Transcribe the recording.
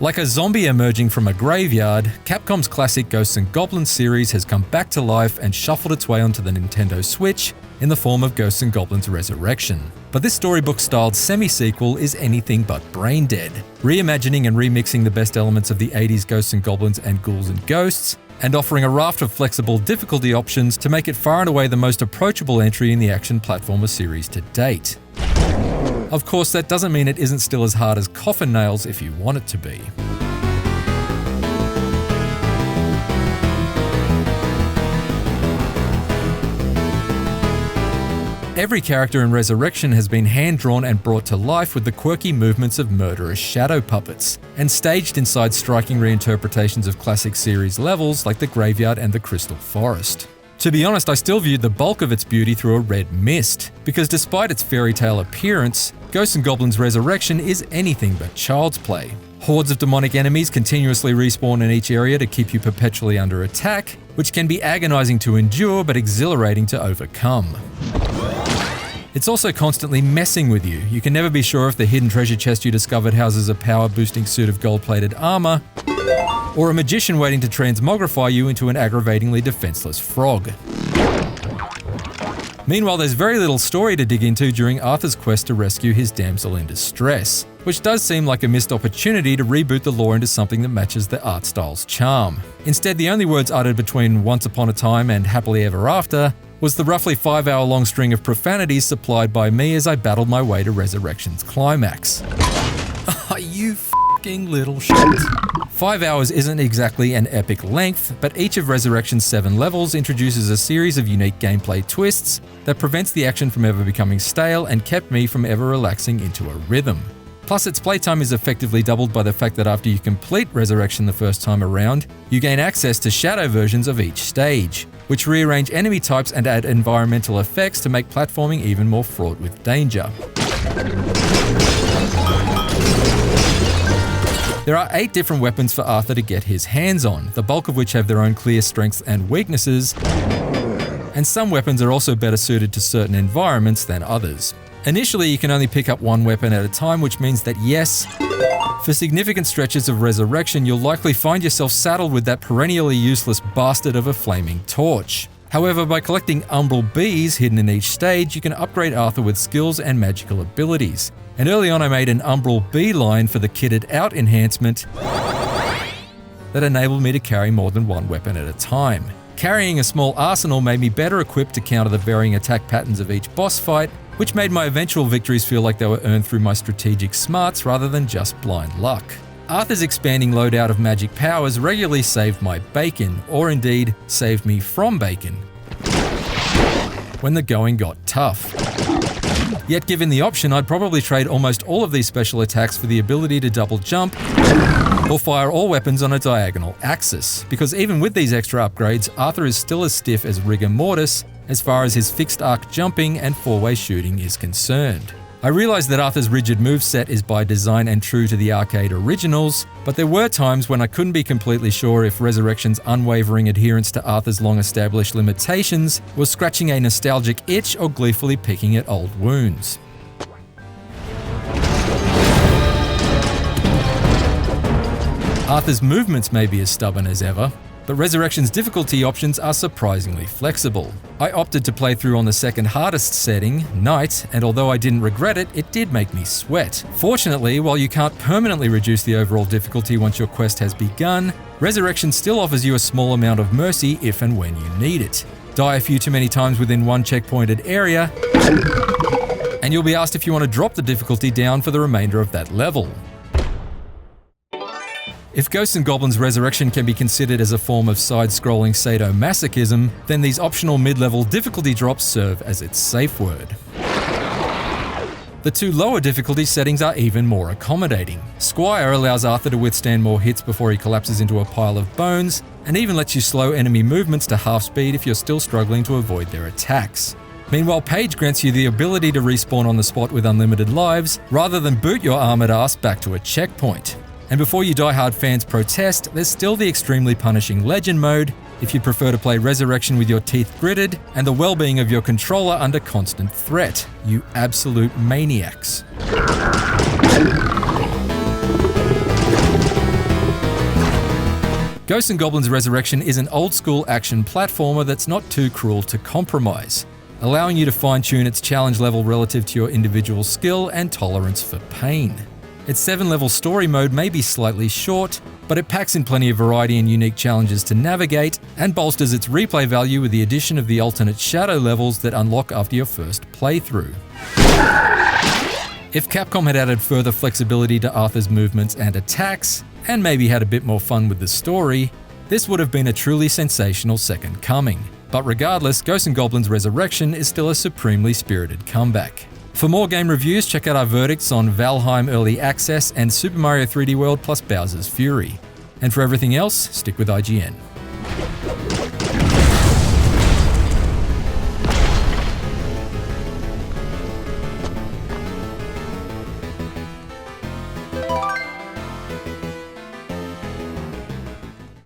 Like a zombie emerging from a graveyard, Capcom's classic Ghosts and Goblins series has come back to life and shuffled its way onto the Nintendo Switch in the form of Ghosts and Goblins Resurrection. But this storybook-styled semi-sequel is anything but brain dead, reimagining and remixing the best elements of the 80s Ghosts and Goblins and Ghouls and Ghosts, and offering a raft of flexible difficulty options to make it far and away the most approachable entry in the action platformer series to date. Of course, that doesn't mean it isn't still as hard as coffin nails if you want it to be. Every character in Resurrection has been hand-drawn and brought to life with the quirky movements of murderous shadow puppets, and staged inside striking reinterpretations of classic series levels like the Graveyard and the Crystal Forest. To be honest, I still viewed the bulk of its beauty through a red mist, because despite its fairy tale appearance, Ghosts and Goblins Resurrection is anything but child's play. Hordes of demonic enemies continuously respawn in each area to keep you perpetually under attack, which can be agonizing to endure but exhilarating to overcome. It's also constantly messing with you. You can never be sure if the hidden treasure chest you discovered houses a power-boosting suit of gold-plated armor, or a magician waiting to transmogrify you into an aggravatingly defenseless frog. Meanwhile, there's very little story to dig into during Arthur's quest to rescue his damsel in distress, which does seem like a missed opportunity to reboot the lore into something that matches the art style's charm. Instead, the only words uttered between Once Upon a Time and Happily Ever After was the roughly 5-hour-long string of profanities supplied by me as I battled my way to Resurrection's climax. You f***ing little shit. 5 hours isn't exactly an epic length, but each of Resurrection's 7 levels introduces a series of unique gameplay twists that prevents the action from ever becoming stale and kept me from ever relaxing into a rhythm. Plus, its playtime is effectively doubled by the fact that after you complete Resurrection the first time around, you gain access to shadow versions of each stage, which rearrange enemy types and add environmental effects to make platforming even more fraught with danger. There are 8 different weapons for Arthur to get his hands on, the bulk of which have their own clear strengths and weaknesses, and some weapons are also better suited to certain environments than others. Initially, you can only pick up one weapon at a time, which means that yes, for significant stretches of Resurrection, you'll likely find yourself saddled with that perennially useless bastard of a flaming torch. However, by collecting umbral bees hidden in each stage, you can upgrade Arthur with skills and magical abilities. And early on I made an umbral bee line for the kitted out enhancement that enabled me to carry more than one weapon at a time. Carrying a small arsenal made me better equipped to counter the varying attack patterns of each boss fight, which made my eventual victories feel like they were earned through my strategic smarts rather than just blind luck. Arthur's expanding loadout of magic powers regularly saved my bacon, or indeed, saved me from bacon, when the going got tough. Yet given the option, I'd probably trade almost all of these special attacks for the ability to double jump or fire all weapons on a diagonal axis, because even with these extra upgrades, Arthur is still as stiff as rigor mortis as far as his fixed arc jumping and 4-way shooting is concerned. I realised that Arthur's rigid moveset is by design and true to the arcade originals, but there were times when I couldn't be completely sure if Resurrection's unwavering adherence to Arthur's long-established limitations was scratching a nostalgic itch or gleefully picking at old wounds. Arthur's movements may be as stubborn as ever, but Resurrection's difficulty options are surprisingly flexible. I opted to play through on the second hardest setting, Night, and although I didn't regret it, it did make me sweat. Fortunately, while you can't permanently reduce the overall difficulty once your quest has begun, Resurrection still offers you a small amount of mercy if and when you need it. Die a few too many times within one checkpointed area, and you'll be asked if you want to drop the difficulty down for the remainder of that level. If Ghosts and Goblins Resurrection can be considered as a form of side-scrolling sadomasochism, then these optional mid-level difficulty drops serve as its safe word. The 2 lower difficulty settings are even more accommodating. Squire allows Arthur to withstand more hits before he collapses into a pile of bones, and even lets you slow enemy movements to half speed if you're still struggling to avoid their attacks. Meanwhile, Page grants you the ability to respawn on the spot with unlimited lives, rather than boot your armored ass back to a checkpoint. And before you Die Hard fans protest, there's still the extremely punishing Legend mode, if you prefer to play Resurrection with your teeth gritted and the well-being of your controller under constant threat, you absolute maniacs. Ghosts and Goblins Resurrection is an old-school action platformer that's not too cruel to compromise, allowing you to fine-tune its challenge level relative to your individual skill and tolerance for pain. Its 7-level story mode may be slightly short, but it packs in plenty of variety and unique challenges to navigate, and bolsters its replay value with the addition of the alternate shadow levels that unlock after your first playthrough. If Capcom had added further flexibility to Arthur's movements and attacks, and maybe had a bit more fun with the story, this would have been a truly sensational second coming. But regardless, Ghosts and Goblins Resurrection is still a supremely spirited comeback. For more game reviews, check out our verdicts on Valheim Early Access and Super Mario 3D World plus Bowser's Fury. And for everything else, stick with IGN.